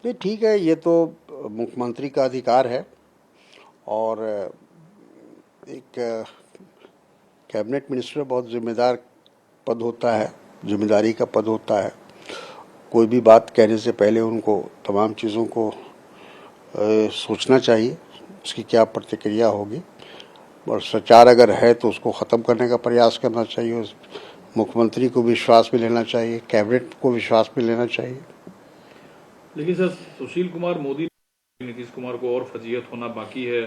नहीं, ठीक है, ये तो मुख्यमंत्री का अधिकार है। और एक कैबिनेट मिनिस्टर बहुत जिम्मेदार पद होता है, जिम्मेदारी का पद होता है। कोई भी बात कहने से पहले उनको तमाम चीज़ों को सोचना चाहिए, उसकी क्या प्रतिक्रिया होगी। और सचार अगर है तो उसको ख़त्म करने का प्रयास करना चाहिए। उस मुख्यमंत्री को विश्वास में लेना चाहिए, कैबिनेट को विश्वास में लेना चाहिए। लेकिन सर, सुशील कुमार मोदी नीतीश कुमार को और फजीहत होना बाकी है।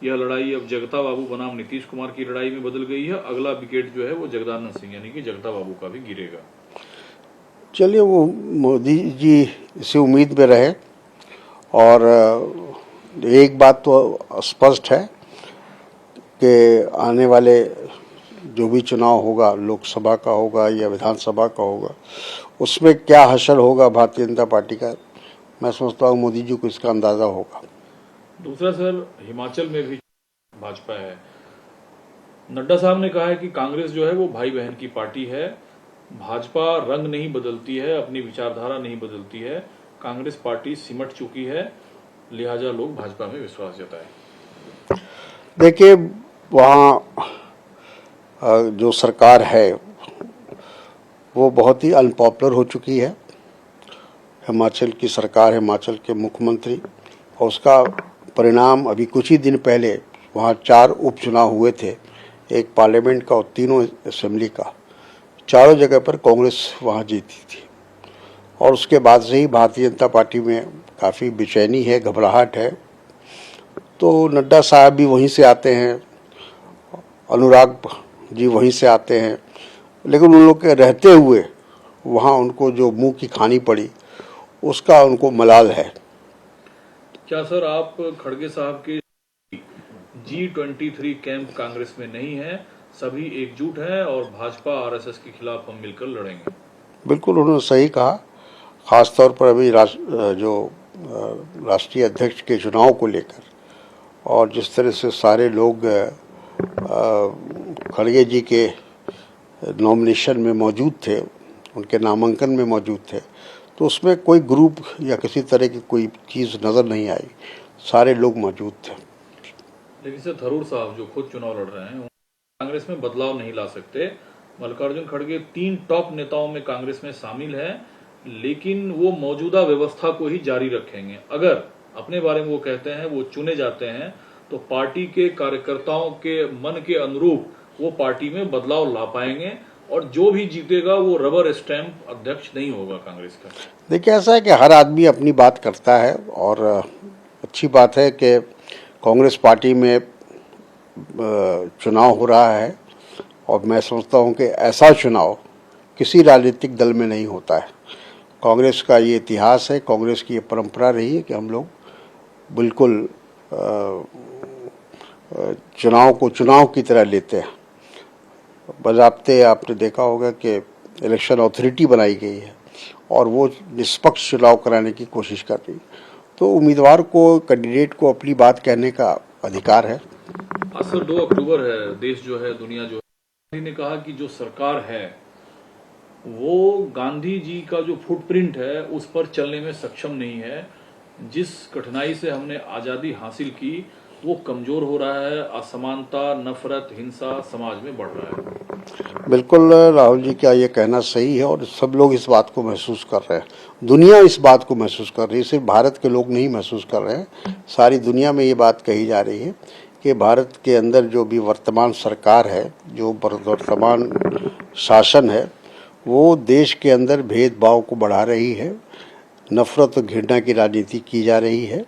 यह लड़ाई अब जगता बाबू बनाम नीतीश कुमार की लड़ाई में बदल गई है। अगला विकेट जो है वो जगदानंद सिंह यानी कि जगता बाबू का भी गिरेगा। चलिए, वो मोदी जी इसी उम्मीद में रहे। और एक बात तो स्पष्ट है कि आने वाले जो भी चुनाव होगा, लोकसभा का होगा या विधानसभा का होगा, उसमें क्या हशर होगा भारतीय जनता पार्टी का, मैं समझता हूँ मोदी जी को इसका अंदाज़ा होगा। दूसरा सर, हिमाचल में भी भाजपा है। नड्डा साहब ने कहा है कि कांग्रेस जो है वो भाई बहन की पार्टी है। भाजपा रंग नहीं बदलती है, अपनी विचारधारा नहीं बदलती है। कांग्रेस पार्टी सिमट चुकी है, लिहाजा लोग भाजपा में विश्वास जताए। देखिए, वहाँ जो सरकार है वो बहुत ही अनपॉपुलर हो चुकी है। हिमाचल की सरकार, हिमाचल के मुख्यमंत्री, और उसका परिणाम अभी कुछ ही दिन पहले वहाँ 4 उपचुनाव हुए थे, एक पार्लियामेंट का और तीनों असेंबली का। चारों जगह पर कांग्रेस वहाँ जीती थी। और उसके बाद से ही भारतीय जनता पार्टी में काफ़ी बेचैनी है, घबराहट है। तो नड्डा साहब भी वहीं से आते हैं, अनुराग जी वहीं से आते हैं, लेकिन उन लोग के रहते हुए वहाँ उनको जो मुंह की खानी पड़ी, उसका उनको मलाल है। क्या सर, आप खड़गे साहब के G23 कैंप कांग्रेस में नहीं है, सभी एकजुट हैं और भाजपा आरएसएस के खिलाफ हम मिलकर लड़ेंगे? बिल्कुल उन्होंने सही कहा। खासतौर पर अभी जो राष्ट्रीय अध्यक्ष के चुनाव को लेकर, और जिस तरह से सारे लोग खड़गे जी के नॉमिनेशन में मौजूद थे, उनके नामांकन में मौजूद थे, तो उसमें कोई ग्रुप या किसी तरह की कोई चीज़ नज़र नहीं आई, सारे लोग मौजूद थे। लेकिन सर, थरूर साहब जो खुद चुनाव लड़ रहे हैं कांग्रेस में बदलाव नहीं ला सकते। मल्लिकार्जुन खड़गे 3 टॉप नेताओं में कांग्रेस में शामिल हैं, लेकिन वो मौजूदा व्यवस्था को ही जारी रखेंगे। अगर अपने बारे में वो कहते हैं वो चुने जाते हैं तो पार्टी के कार्यकर्ताओं के मन के अनुरूप वो पार्टी में बदलाव ला पाएंगे, और जो भी जीतेगा वो रबर स्टैंप अध्यक्ष नहीं होगा कांग्रेस का। देखिए, ऐसा है कि हर आदमी अपनी बात करता है, और अच्छी बात है कि कांग्रेस पार्टी में चुनाव हो रहा है। और मैं समझता हूँ कि ऐसा चुनाव किसी राजनीतिक दल में नहीं होता है। कांग्रेस का ये इतिहास है, कांग्रेस की ये परंपरा रही है कि हम लोग बिल्कुल चुनाव को चुनाव की तरह लेते हैं। बज़ाब्ते आपने देखा होगा कि इलेक्शन अथॉरिटी बनाई गई है और वो निष्पक्ष चुनाव कराने की कोशिश कर रही है। तो उम्मीदवार को, कैंडिडेट को अपनी बात कहने का अधिकार है। आज सर 2 अक्टूबर है, देश जो है, दुनिया जो है, गांधी ने कहा कि जो सरकार है वो गांधी जी का जो फुटप्रिंट है उस पर चलने में सक्षम नहीं है। जिस कठिनाई से हमने आज़ादी हासिल की वो कमजोर हो रहा है। असमानता, नफरत, हिंसा समाज में बढ़ रहा है। बिल्कुल राहुल जी का ये कहना सही है, और सब लोग इस बात को महसूस कर रहे हैं। दुनिया इस बात को महसूस कर रही है, सिर्फ भारत के लोग नहीं महसूस कर रहे हैं, सारी दुनिया में ये बात कही जा रही है कि भारत के अंदर जो भी वर्तमान सरकार है, जो वर्तमान शासन है, वो देश के अंदर भेदभाव को बढ़ा रही है, नफरत और घृणा की राजनीति की जा रही है।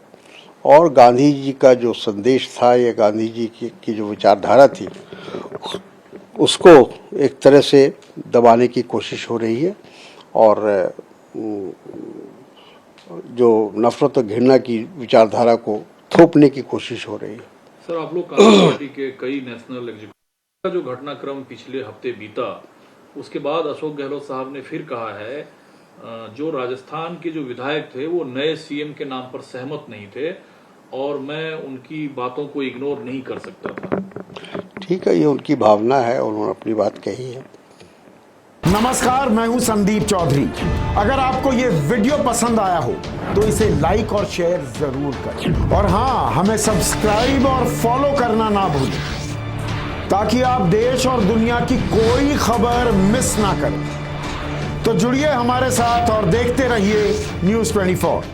और गांधी जी का जो संदेश था या गांधी जी की जो विचारधारा थी, उसको एक तरह से दबाने की कोशिश हो रही है। और जो नफरत और घृणा की विचारधारा को थोपने की कोशिश हो रही है। सर, आप लोग कांग्रेस पार्टी के कई नेशनल एग्जीक्यूटिव का जो घटनाक्रम पिछले हफ्ते बीता, उसके बाद अशोक गहलोत साहब ने फिर कहा है जो राजस्थान के जो विधायक थे वो नए सीएम के नाम पर सहमत नहीं थे और मैं उनकी बातों को इग्नोर नहीं कर सकता था। ठीक है, ये उनकी भावना है और उन्होंने अपनी बात कही है। नमस्कार, मैं हूं संदीप चौधरी। अगर आपको ये वीडियो पसंद आया हो तो इसे लाइक और शेयर जरूर करें और हाँ, हमें सब्सक्राइब और फॉलो करना ना भूलें ताकि आप देश और दुनिया की कोई खबर मिस ना करें। तो जुड़िए हमारे साथ और देखते रहिए News 24।